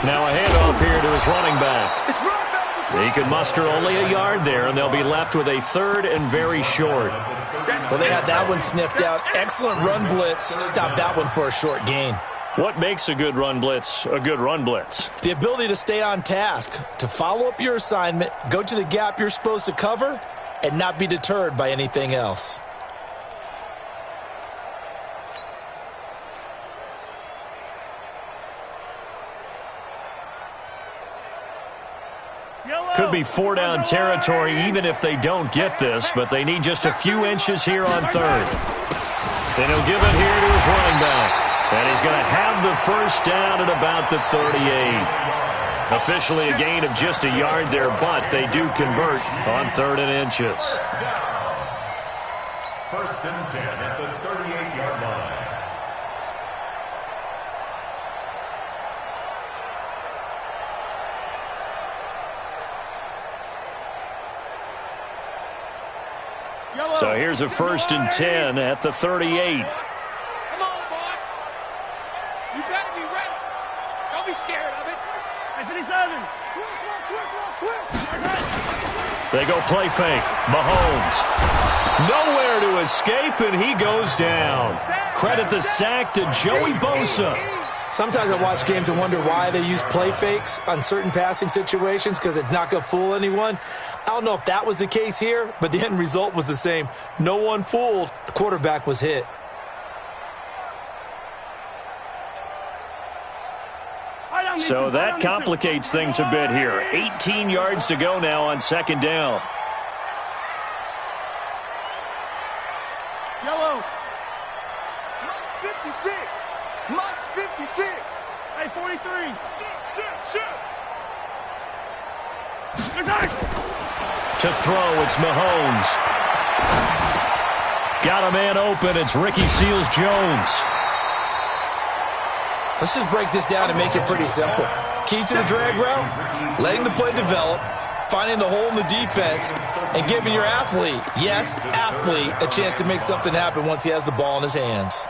Now a handoff here to his running back. He can muster only a yard there, and they'll be left with a third and very short. Well, they had that one sniffed out. Excellent run blitz. Stop that one for a short gain. What makes a good run blitz a good run blitz? The ability to stay on task, to follow up your assignment, go to the gap you're supposed to cover, and not be deterred by anything else. Could be four-down territory even if they don't get this, but they need just a few inches here on third. Then he'll give it here to his running back. And he's going to have the first down at about the 38. Officially a gain of just a yard there, but they do convert on 3rd and inches. 1st and 10 at the 38-yard line. So here's a 1st and 10 at the 38. Come on, boy. You better be ready. Don't be scared of it. Hey, 57. They go play fake. Mahomes. Nowhere to escape, and he goes down. Credit the sack to Joey Bosa. Sometimes I watch games and wonder why they use play fakes on certain passing situations, because it's not going to fool anyone. I don't know if that was the case here, but the end result was the same. No one fooled. The quarterback was hit. So that complicates things a bit here. 18 yards to go now on 2nd down. Yellow. Mike 56. Mike's 56. Hey, 43. To throw, it's Mahomes. Got a man open. It's Ricky Seals-Jones. Let's just break this down and make it pretty simple. Key to the drag route, letting the play develop, finding the hole in the defense, and giving your athlete, yes, athlete, a chance to make something happen once he has the ball in his hands.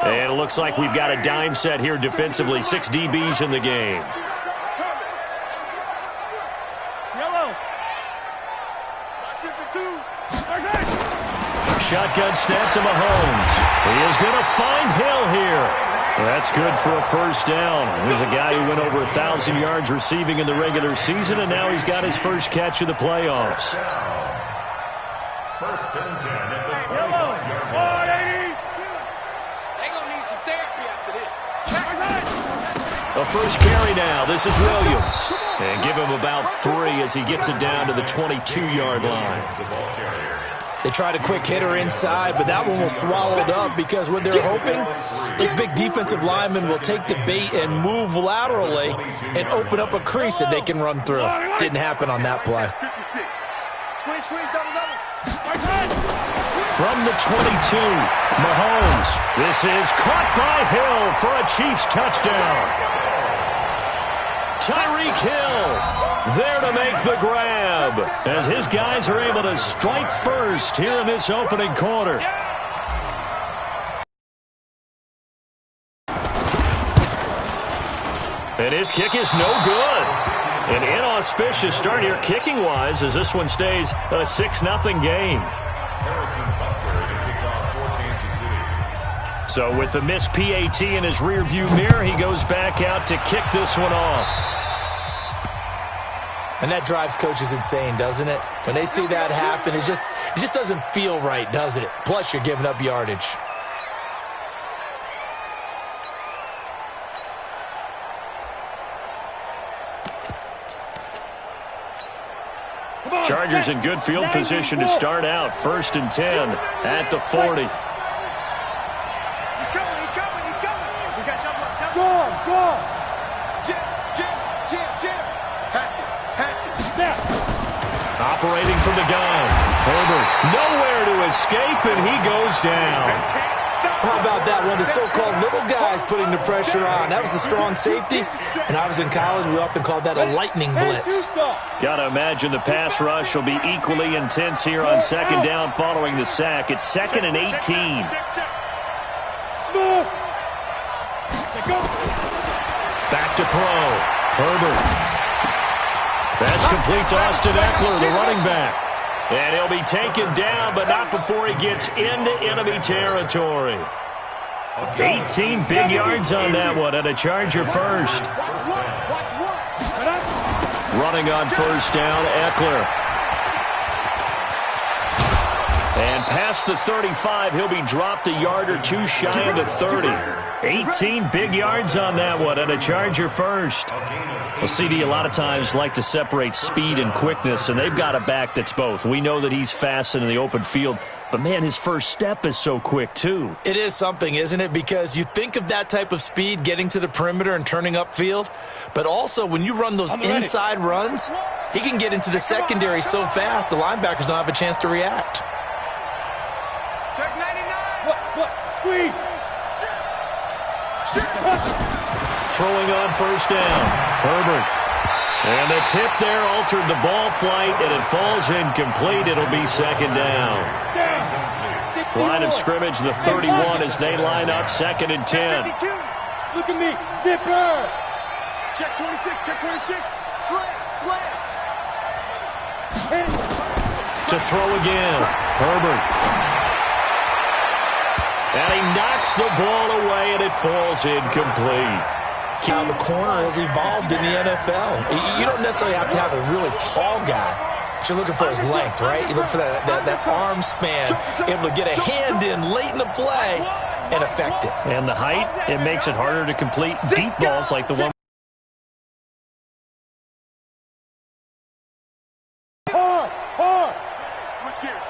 And it looks like we've got a dime set here defensively. 6 DBs in the game. Shotgun snap to Mahomes. He is going to find Hill here. That's good for a first down. Here's a guy who went over 1,000 yards receiving in the regular season, and now he's got his first catch of the playoffs. 1st and 10 at the 45-yard line. They're going to need some therapy after this. A first carry now. This is Williams. And give him about 3 as he gets it down to the 22-yard line. They tried a quick hitter inside, but that one was swallowed up because what they're hoping, this big defensive lineman will take the bait and move laterally and open up a crease that they can run through. Didn't happen on that play. 56. Squeeze, double. From the 22, Mahomes. This is caught by Hill for a Chiefs touchdown. Tyreek Hill there to make the grab as his guys are able to strike first here in this opening quarter. And his kick is no good. An inauspicious start here kicking-wise as this one stays a 6-0 game. So with the missed PAT in his rearview mirror, he goes back out to kick this one off. And that drives coaches insane, doesn't it? When they see that happen, it just doesn't feel right, does it? Plus, you're giving up yardage. Chargers in good field position to start out. 1st and 10 at the 40. He's coming. We got double. Go on. Jim. Hatchet. Operating from the gun. Herbert nowhere to escape, and he goes down. How about that one? The so-called little guys putting the pressure on. That was a strong safety. When I was in college, we often called that a lightning blitz. Got to imagine the pass rush will be equally intense here on 2nd down following the sack. It's 2nd and 18. move. Go. Back to throw. Herbert. That's complete to Austin Eckler, the running back. And he'll be taken down, but not before he gets into enemy territory. 18 big yards on that one, and a Charger first. Running on first down, Eckler. And past the 35, he'll be dropped a yard or two shy of the 30. 18 big yards on that one, and a Charger first. Well, CD a lot of times like to separate speed and quickness, and they've got a back that's both. We know that he's fast in the open field, but, man, his first step is so quick, too. It is something, isn't it? Because you think of that type of speed getting to the perimeter and turning upfield, but also when you run those inside runs, he can get into the secondary so fast the linebackers don't have a chance to react. Check 99. What? Squeeze. Throwing on first down, Herbert. And the tip there altered the ball flight, and it falls incomplete. It'll be second down. Line of scrimmage, the 31 as they line up, 2nd and 10. Look at me. Zipper. Check 26. Check 26. Slam. To throw again, Herbert. And he knocks the ball away, and it falls incomplete. How the corner has evolved in the NFL. You don't necessarily have to have a really tall guy, but you're looking for his length, right? You look for that arm span, able to get a hand in late in the play and affect it. And the height, it makes it harder to complete deep balls like the one. Hard. Switch gears.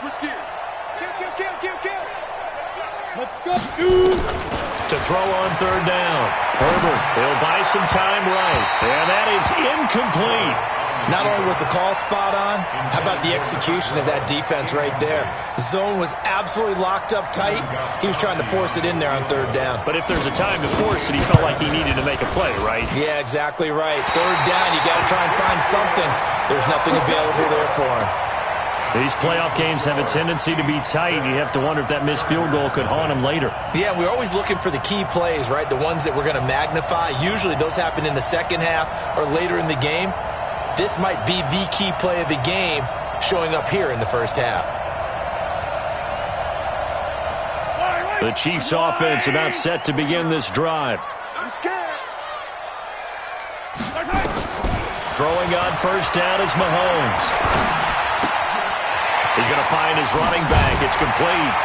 Kill. Let's go. To throw on third down. Herbert, he'll buy some time right. And that is incomplete. Not only was the call spot on, how about the execution of that defense right there? Zone was absolutely locked up tight. He was trying to force it in there on third down. But if there's a time to force it, he felt like he needed to make a play, right? Yeah, exactly right. Third down, you got to try and find something. There's nothing available there for him. These playoff games have a tendency to be tight. You have to wonder if that missed field goal could haunt him later. Yeah, we're always looking for the key plays, right? The ones that we're going to magnify. Usually those happen in the second half or later in the game. This might be the key play of the game showing up here in the first half. The Chiefs offense about set to begin this drive. I'm scared. Throwing on first down is Mahomes. He's going to find his running back. It's complete.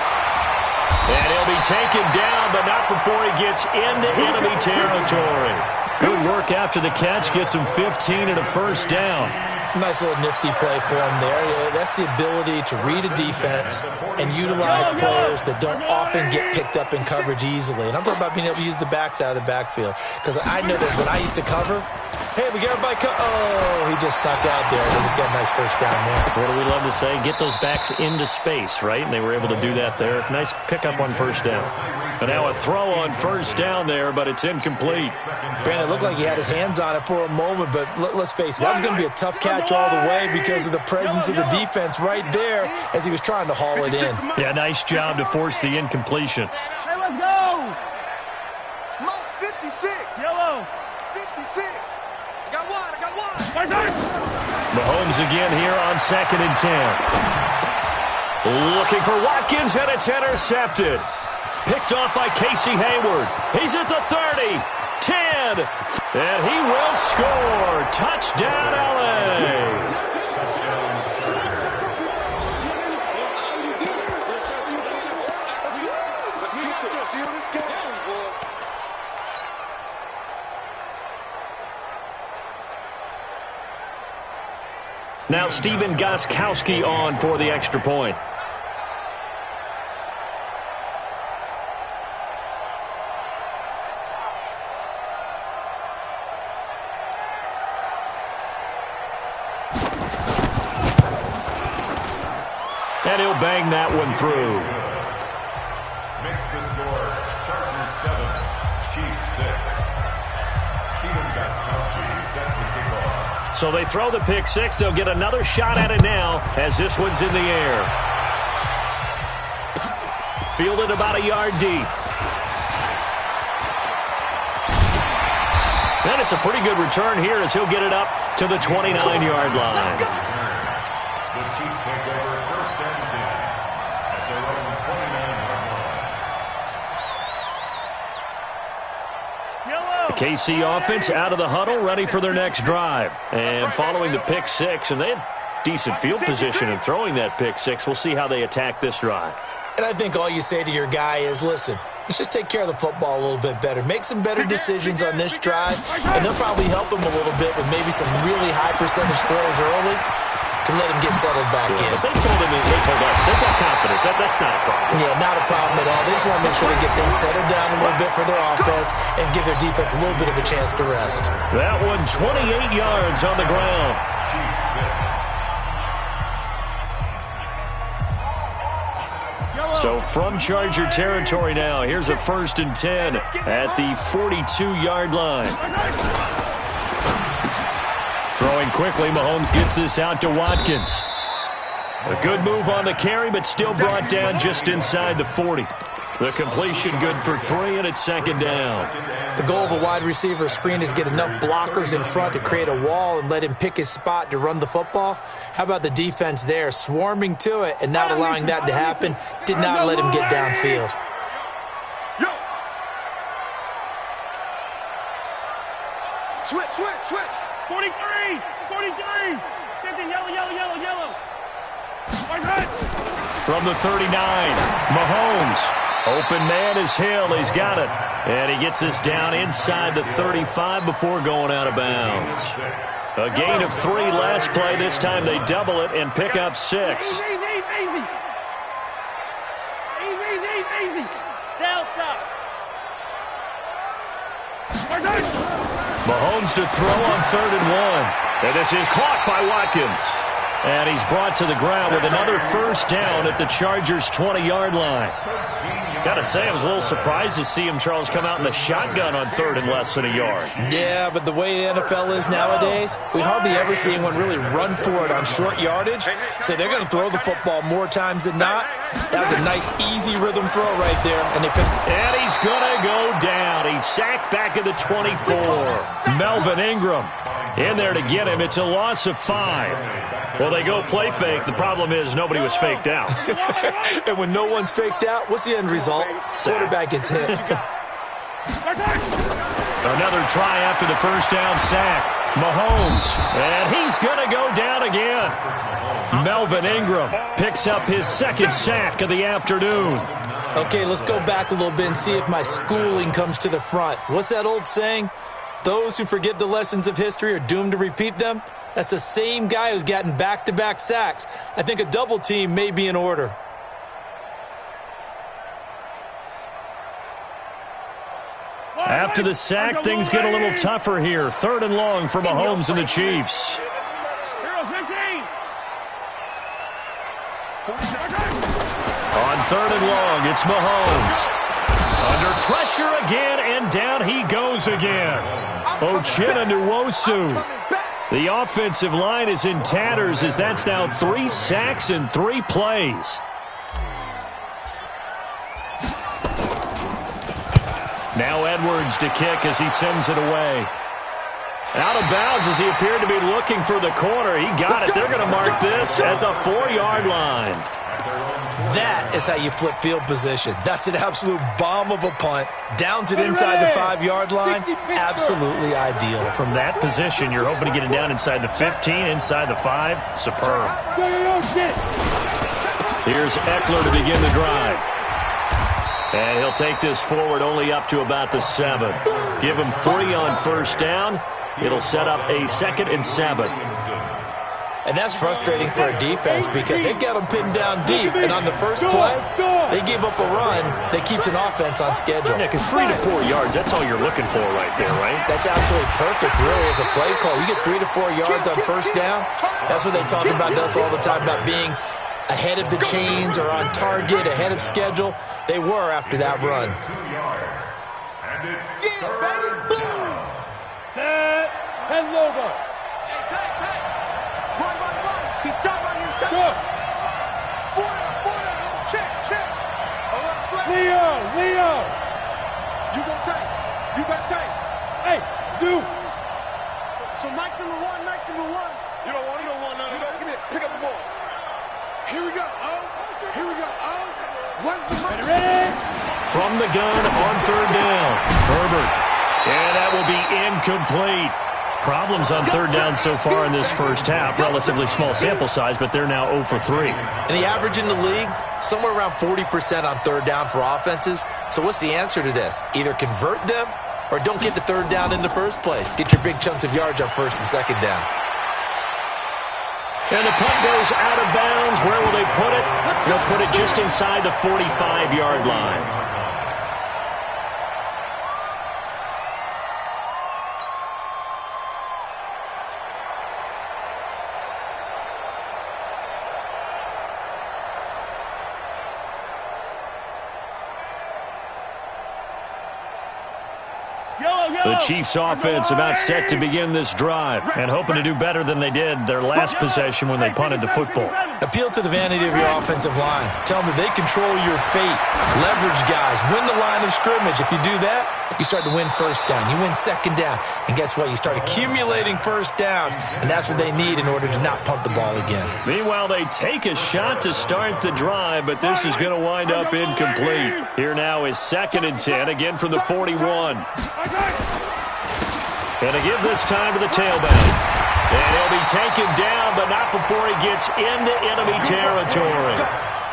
And he'll be taken down, but not before he gets into enemy territory. Good work after the catch. Gets him 15 and a first down. Nice little nifty play for him there. Yeah, that's the ability to read a defense and utilize players that don't often get picked up in coverage easily. And I'm talking about being able to use the backs out of the backfield. Because I know that when I used to cover, hey, we got everybody he just snuck out there. They just got a nice first down there. What do we love to say? Get those backs into space, right? And they were able to do that there. Nice pickup on first down. But now a throw on first down there, but it's incomplete. Granted, it looked like he had his hands on it for a moment, but let's face it, that was going to be a tough catch all the way because of the presence of the defense right there as he was trying to haul it in. Yeah, nice job to force the incompletion. Hey, let's go. Mark 56. Yellow. 56. I got one. Mahomes again here on 2nd and 10. Looking for Watkins, and it's intercepted. Picked off by Casey Hayward. He's at the 30, 10, and he will score. Touchdown, LA. Now Steven Gostkowski on for the extra point. And he'll bang that one through. Makes the score. Chargers 7, Chiefs 6. Steven Gostkowski set to kick off. So they throw the pick six. They'll get another shot at it now as this one's in the air. Fielded about a yard deep. And it's a pretty good return here as he'll get it up to the 29-yard line. The Chiefs take over first and 10 at their own 29-yard line. The KC offense out of the huddle, ready for their next drive. And following the pick six, and they had decent field position in throwing that pick six. We'll see how they attack this drive. And I think all you say to your guy is, listen, let's just take care of the football a little bit better. Make some better decisions on this drive, and they'll probably help him a little bit with maybe some really high percentage throws early to let him get settled back in. But they told us, they've got confidence. That's not a problem. Yeah, not a problem at all. They just want to make sure they get things settled down a little bit for their offense and give their defense a little bit of a chance to rest. That one, 28 yards on the ground. Chiefs 6. So from Charger territory now, here's a 1st and 10 at the 42-yard line. Throwing quickly, Mahomes gets this out to Watkins. A good move on the carry, but still brought down just inside the 40. The completion good for 3, and it's 2nd down. The goal of a wide receiver screen is get enough blockers in front to create a wall and let him pick his spot to run the football. How about the defense there, swarming to it and not allowing that to happen? Did not let him get downfield. Switch. 43. 50, yellow. From the 39, Mahomes. Open man is Hill. He's got it. And he gets this down inside the 35 before going out of bounds. A gain of 3 last play. This time they double it and pick up 6. Easy. Delta. Mahomes to throw on 3rd and 1. And this is caught by Watkins. And he's brought to the ground with another 1st down at the Chargers' 20-yard line. Gotta say, I was a little surprised to see him, Charles, come out in the shotgun on 3rd and less than a yard. Yeah, but the way the NFL is nowadays, we hardly ever see anyone really run for it on short yardage. So they're going to throw the football more times than not. That was a nice, easy rhythm throw right there. And he's going to go down. He's sacked back at the 24. Melvin Ingram in there to get him. It's a loss of 5. Well, they go play fake. The problem is nobody was faked out. And when no one's faked out, what's the end result? Quarterback gets hit. Another try after the 1st down sack. Mahomes, and he's going to go down again. Melvin Ingram picks up his 2nd sack of the afternoon. Okay, let's go back a little bit and see if my schooling comes to the front. What's that old saying? Those who forget the lessons of history are doomed to repeat them. That's the same guy who's gotten back-to-back sacks. I think a double team may be in order. After the sack, things get a little tougher here. 3rd and long for Mahomes and the Chiefs. On 3rd and long, it's Mahomes. Under pressure again, and down he goes again. Uchenna Nwosu. The offensive line is in tatters as that's now 3 sacks in 3 plays. Now Edwards to kick as he sends it away. Out of bounds as he appeared to be looking for the corner. He got it. They're going to mark this at the 4-yard line. That is how you flip field position. That's an absolute bomb of a punt. Downs it inside the 5-yard line. Absolutely ideal. From that position, you're hoping to get it down inside the 15, inside the 5. Superb. Here's Eckler to begin the drive. And he'll take this forward only up to about the 7. Give him 3 on 1st down. It'll set up a 2nd and 7. And that's frustrating for a defense because they've got them pinned down deep. And on the first play, they give up a run that keeps an offense on schedule. Yeah, because 3 to 4 yards, that's all you're looking for right there, right? That's absolutely perfect, really, as a play call. You get 3 to 4 yards on 1st down. That's what they talk about us all the time, about being ahead of the chains or on target, ahead of schedule. They were after that run. 2 yards. And it's 3rd down. Set. 10 over. Leo. You gonna take. Hey, do. So Mike's number one, Mike's number one. You don't want none. You don't get it. Pick up the ball. Here we go. Oh, here we go. Oh, one for Mike. Ready? From the gun on third down. Herbert. And that will be incomplete. Problems on third down so far in this first half. Relatively small sample size, but they're now 0 for 3. And the average in the league, somewhere around 40% on third down for offenses. So what's the answer to this? Either convert them or don't get the third down in the first place. Get your big chunks of yards on first and second down. And the punt goes out of bounds. Where will they put it? They'll put it just inside the 45-yard line. The Chiefs offense about set to begin this drive and hoping to do better than they did their last possession when they punted the football. Appeal to the vanity of your offensive line. Tell them that they control your fate. Leverage guys. Win the line of scrimmage. If you do that, you start to win first down. You win second down. And guess what? You start accumulating first downs. And that's what they need in order to not punt the ball again. Meanwhile, they take a shot to start the drive, but this is going to wind up incomplete. Here now is 2nd and 10, again from the 41. And a give this time to the tailback. And he'll be taken down, but not before he gets into enemy territory.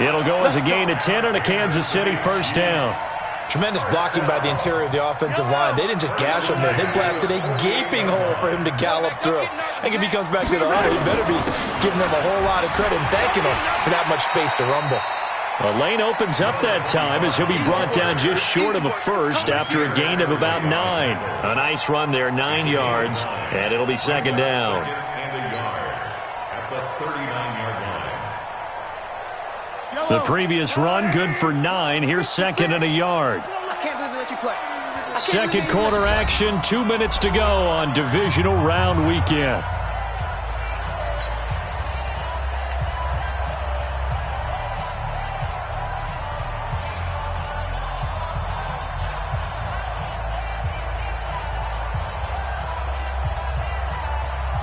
It'll go as a gain of 10 and a Kansas City first down. Tremendous blocking by the interior of the offensive line. They didn't just gash him there. They blasted a gaping hole for him to gallop through. I think if he comes back to the huddle, he better be giving them a whole lot of credit and thanking them for that much space to rumble. A lane opens up that time as he'll be brought down just short of a first after a gain of about 9. A nice run there, 9 yards, and it'll be second down. At the 39-yard line. The previous run, good for 9. Here's 2nd and a yard. I can't believe they let you play. Second quarter action, 2 minutes to go on divisional round weekend.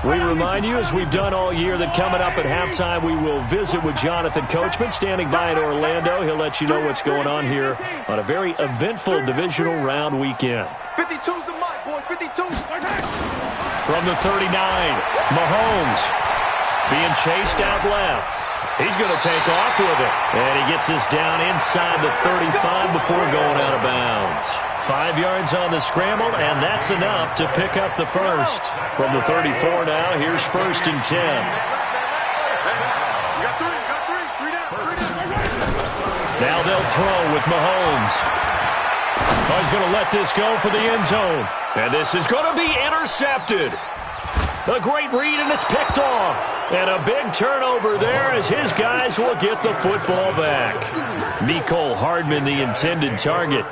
We remind you, as we've done all year, that coming up at halftime, we will visit with Jonathan Coachman, standing by in Orlando. He'll let you know what's going on here on a very eventful divisional round weekend. 52's the mic, boys. 52. From the 39, Mahomes being chased out left. He's going to take off with it. And he gets us down inside the 35 before going out of bounds. 5 yards on the scramble, and that's enough to pick up the first. From the 34 now, here's 1st and 10. Now they'll throw with Mahomes. Oh, he's going to let this go for the end zone. And this is going to be intercepted. A great read, and it's picked off. And a big turnover there as his guys will get the football back. Mecole Hardman, the intended target.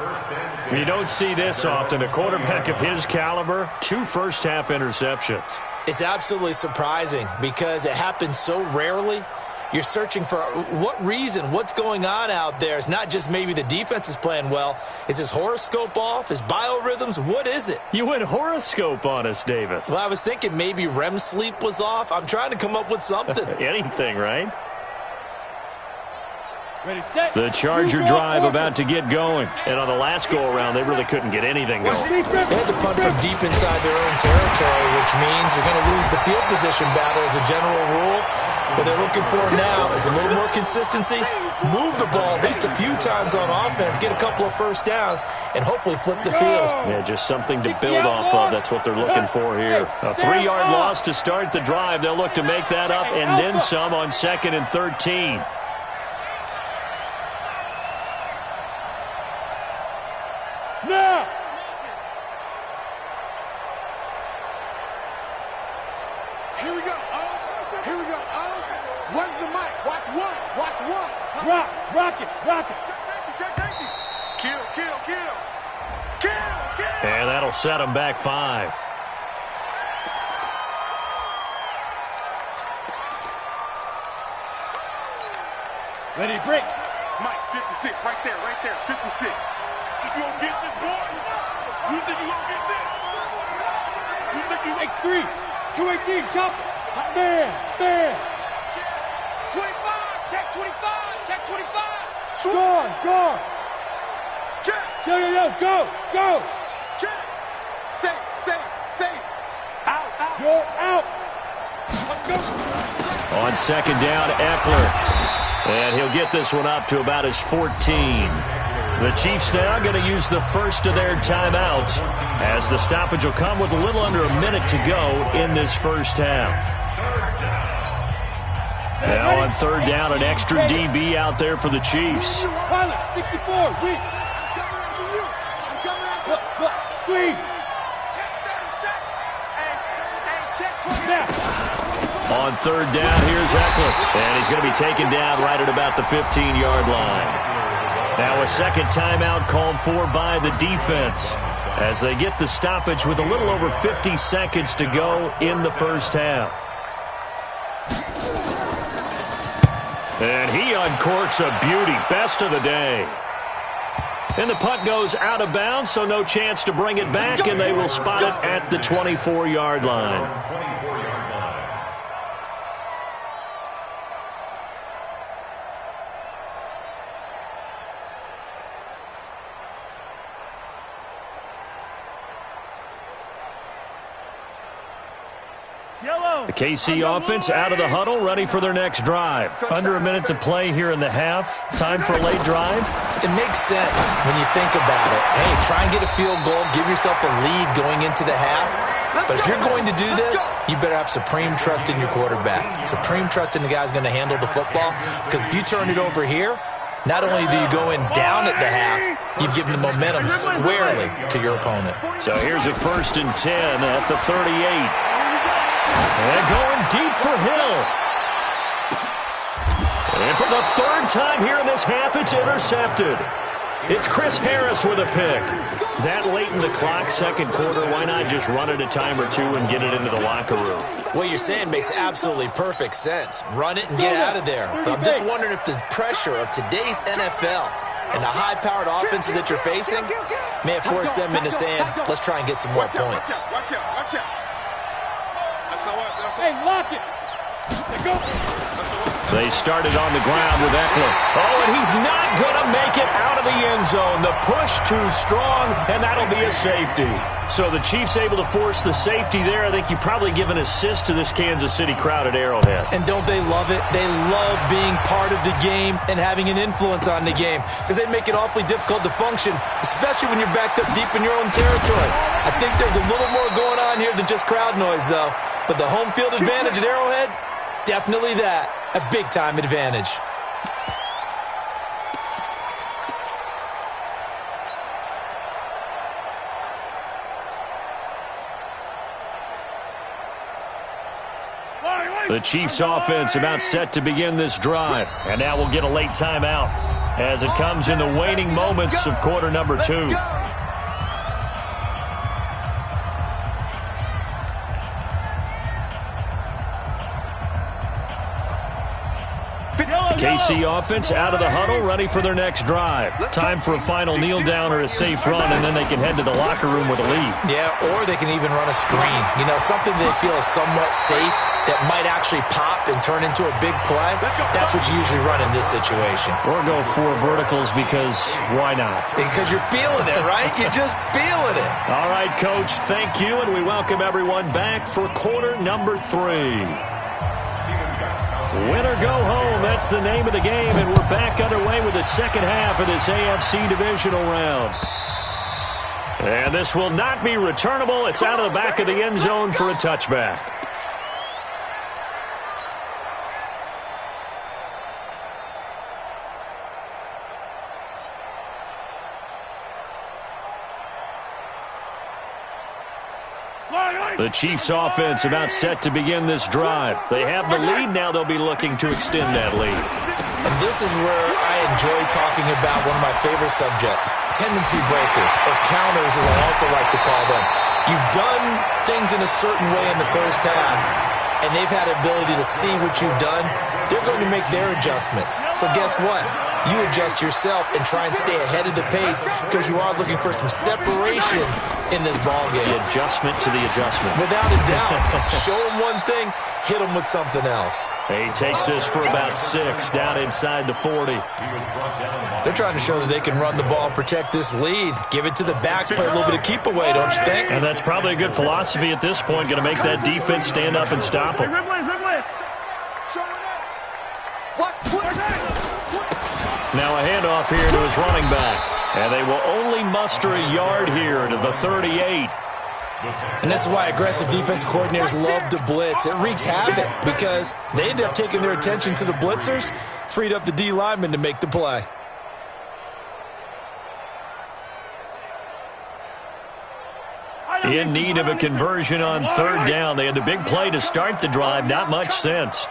You don't see this often. A quarterback of his caliber, 2 first-half interceptions. It's absolutely surprising because it happens so rarely. You're searching for what reason, what's going on out there. It's not just maybe the defense is playing well. Is his horoscope off? His biorhythms? What is it? You went horoscope on us, Davis. Well, I was thinking maybe REM sleep was off. I'm trying to come up with something. Anything, right? Ready, set. The Charger drive about to get going. And on the last go-around, they really couldn't get anything going. They had to punt from deep inside their own territory, which means they're going to lose the field position battle as a general rule. What they're looking for now is a little more consistency, move the ball at least a few times on offense, get a couple of first downs, and hopefully flip the field. Yeah, just something to build off of. That's what they're looking for here. A 3-yard loss to start the drive. They'll look to make that up and then some on 2nd and 13. Now. Here we go. Oh, here we go. Oh, one's the mic. Watch one. Watch one. Rock it. Check safety. Kill. And that'll set them back 5. Ready, break. Mike, 56, right there, 56. You gonna get this, boy? You think you gonna get this? X3, 218, chop. Man. 25, check 25. Guard. Check. Yo, go. Check. Say. Out. You're out. Go. On second down, Eckler. And he'll get this one up to about his 14. The Chiefs now going to use the first of their timeouts as the stoppage will come with a little under a minute to go in this first half. Now on third down, an extra DB out there for the Chiefs. Pilot, 64, weak. Squeeze. On third down, here's Eckler. And he's going to be taken down right at about the 15-yard line. Now a second timeout called for by the defense as they get the stoppage with a little over 50 seconds to go in the first half. And he uncorks a beauty. Best of the day. And the punt goes out of bounds, so no chance to bring it back, and they will spot it at the 24-yard line. The KC offense out of the huddle, ready for their next drive. Under a minute to play here in the half. Time for a late drive. It makes sense when you think about it. Hey, try and get a field goal. Give yourself a lead going into the half. But if you're going to do this, you better have supreme trust in your quarterback. Supreme trust in the guy who's going to handle the football. Because if you turn it over here, not only do you go in down at the half, you've given the momentum squarely to your opponent. So here's a 1st and 10 at the 38. And going deep for Hill. And for the third time here in this half, it's intercepted. It's Chris Harris with a pick. That late in the clock, second quarter, why not just run it a time or two and get it into the locker room? What you're saying makes absolutely perfect sense. Run it and get out of there. But I'm just wondering if the pressure of today's NFL and the high-powered offenses that you're facing may have forced them into saying, let's try and get some more points. Watch out. Hey, lock it. Go. They started on the ground with Eckler. Oh, and he's not going to make it out of the end zone. The push too strong, and that'll be a safety. So the Chiefs able to force the safety there. I think you probably give an assist to this Kansas City crowd at Arrowhead. And don't they love it? They love being part of the game and having an influence on the game because they make it awfully difficult to function, especially when you're backed up deep in your own territory. I think there's a little more going on here than just crowd noise, though. But the home field advantage at Arrowhead, definitely that. A big-time advantage. The Chiefs offense about set to begin this drive. And now we'll get a late timeout as it comes in the waning moments of quarter number 2. KC offense out of the huddle, ready for their next drive. Time for a final kneel down or a safe run, and then they can head to the locker room with a lead. Yeah, or they can even run a screen. You know, something they feel is somewhat safe that might actually pop and turn into a big play. That's what you usually run in this situation. Or go 4 verticals because why not? Because you're feeling it, right? You're just feeling it. All right, Coach, thank you, and we welcome everyone back for quarter number 3. Win or go home, that's the name of the game, and we're back underway with the second half of this AFC divisional round. And this will not be returnable. It's out of the back of the end zone for a touchback. The Chiefs offense about set to begin this drive. They have the lead. Now they'll be looking to extend that lead. And this is where I enjoy talking about one of my favorite subjects, tendency breakers, or counters as I also like to call them. You've done things in a certain way in the first half, and they've had the ability to see what you've done. they're going to make their adjustments. So guess what? You adjust yourself and try and stay ahead of the pace because you are looking for some separation in this ball game. The adjustment to the adjustment. Without a doubt. Show them one thing, hit them with something else. He takes this for about 6 down inside the 40. They're trying to show that they can run the ball and protect this lead. Give it to the backs, play a little bit of keep away, don't you think? And that's probably a good philosophy at this point, going to make that defense stand up and stop them. Now a handoff here to his running back. And they will only muster a yard here to the 38. And this is why aggressive defense coordinators love to blitz. It wreaks havoc because they end up taking their attention to the blitzers, freed up the D lineman to make the play. In need of a conversion on 3rd down. They had the big play to start the drive. Not much sense.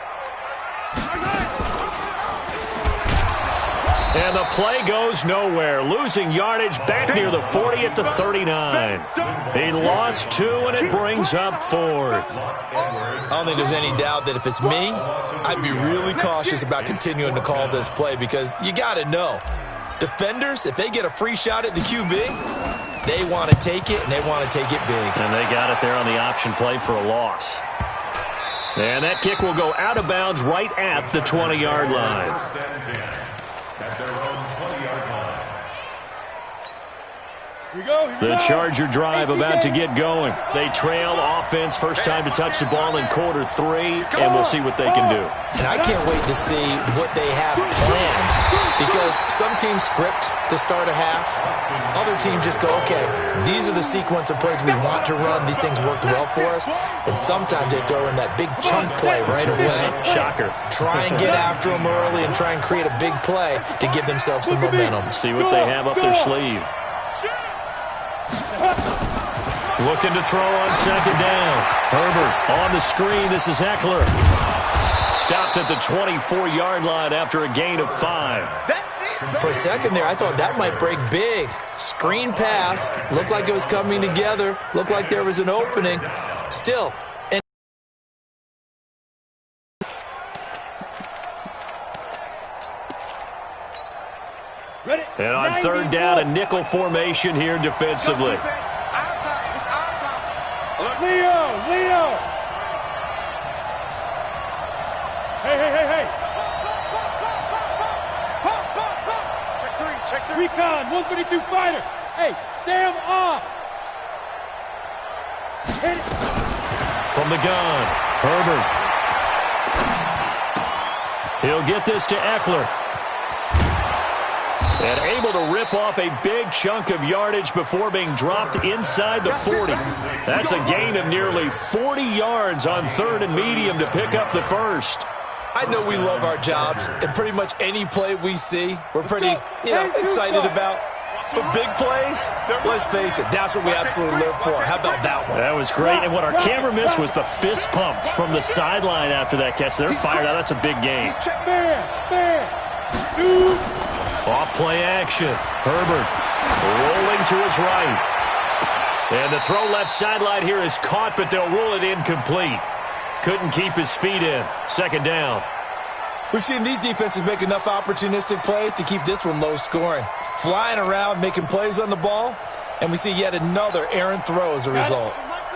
And the play goes nowhere. Losing yardage back near the 40 at the 39. He lost 2, and it brings up 4th. I don't think there's any doubt that if it's me, I'd be really cautious about continuing to call this play because you got to know. Defenders, if they get a free shot at the QB, they want to take it, and they want to take it big. And they got it there on the option play for a loss. And that kick will go out of bounds right at the 20-yard line. The Charger drive about to get going. They trail offense, first time to touch the ball in quarter 3, and we'll see what they can do. And I can't wait to see what they have planned because some teams script to start a half. Other teams just go, okay, these are the sequence of plays we want to run. These things worked well for us. And sometimes they throw in that big chunk play right away. Shocker. Try and get after them early and try and create a big play to give themselves some momentum. See what they have up their sleeve. Looking to throw on 2nd down. Herbert on the screen. This is Eckler. Stopped at the 24-yard line after a gain of 5. For a second there, I thought that might break big. Screen pass. Looked like it was coming together. Looked like there was an opening. Still. And on 3rd down, a nickel formation here defensively. Leo! Hey! Check 3. Recon, 132 fighter. Hey, Sam off. Hit it. From the gun, Herbert. He'll get this to Eckler. And able to rip off a big chunk of yardage before being dropped inside the 40. That's a gain of nearly 40 yards on 3rd and medium to pick up the first. I know we love our jobs, and pretty much any play we see, we're pretty, excited about. But big plays, let's face it, that's what we absolutely live for. How about that one? That was great, and what our camera missed was the fist pump from the sideline after that catch. They're fired out. That's a big gain. Off play action. Herbert rolling to his right. And the throw left sideline here is caught, but they'll rule it incomplete. Couldn't keep his feet in. 2nd down. We've seen these defenses make enough opportunistic plays to keep this one low scoring. Flying around, making plays on the ball, and we see yet another errant throw as a result.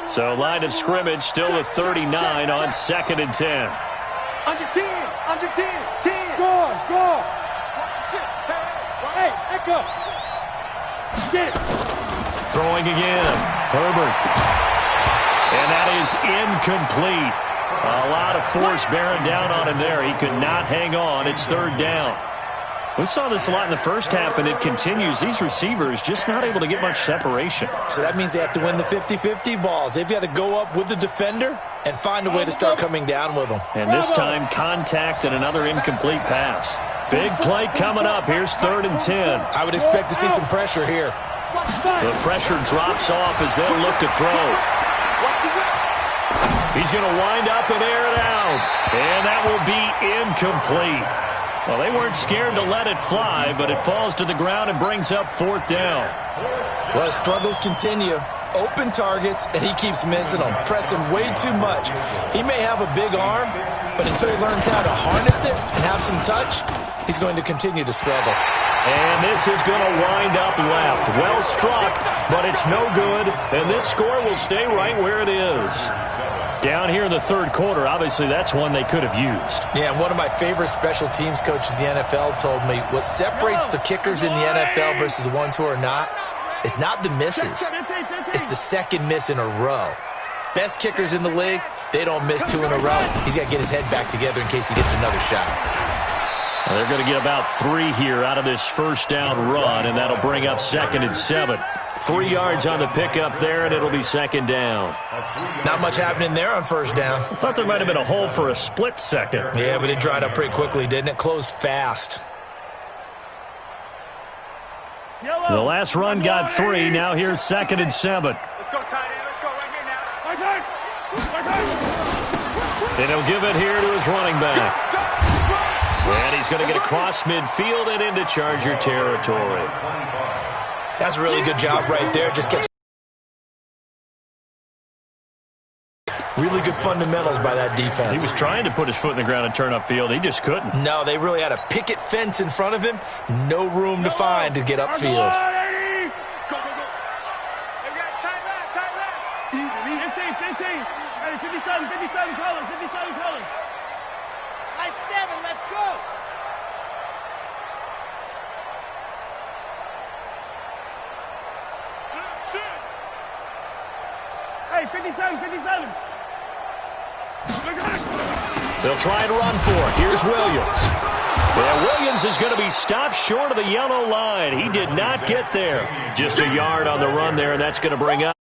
So line of scrimmage still at 39 on 2nd and 10. Under 10. Go. Hey, Echo. Get it. Throwing again. Herbert. And that is incomplete. A lot of force bearing down on him there. He could not hang on. It's 3rd down. We saw this a lot in the first half, and it continues. These receivers just not able to get much separation. So that means they have to win the 50-50 balls. They've got to go up with the defender and find a way to start coming down with them. And this time, contact and another incomplete pass. Big play coming up. Here's 3rd and 10. I would expect to see some pressure here. The pressure drops off as they'll look to throw. He's going to wind up and air it out. And that will be incomplete. Well, they weren't scared to let it fly, but it falls to the ground and brings up 4th down. Well, struggles continue. Open targets, and he keeps missing them, pressing way too much. He may have a big arm, But until he learns how to harness it and have some touch, he's going to continue to struggle. And this is going to wind up left. Well struck, but it's no good. And this score will stay right where it is. Down here in the third quarter, obviously that's one they could have used. Yeah, and one of my favorite special teams coaches in the NFL told me what separates the kickers in the NFL versus the ones who are not is not the misses. It's the second miss in a row. Best kickers in the league, they don't miss 2 in a row. He's got to get his head back together in case he gets another shot. Well, they're going to get about 3 here out of this first down run, and that'll bring up 2nd and 7. 3 yards on the pickup there, and it'll be 2nd down. Not much happening there on first down. I thought there might have been a hole for a split second. Yeah, but it dried up pretty quickly, didn't it? Closed fast. The last run got 3. Now here's 2nd and 7. Let's go, tight end. Let's go right here now. My turn. My turn. And he'll give it here to his running back. And he's going to get across midfield and into Charger territory. That's a really good job right there. Just kept really good fundamentals by that defense. He was trying to put his foot in the ground and turn upfield. He just couldn't. No, they really had a picket fence in front of him. No room to find to get upfield. Go, go, go. Hey, we got tight left. 15. Hey, 57 colors. Nice 7. Let's go. Shoot. Hey, 57. They'll try and run for it. Here's Williams. Yeah, Williams is going to be stopped short of the yellow line. He did not get there. Just a yard on the run there, and that's going to bring up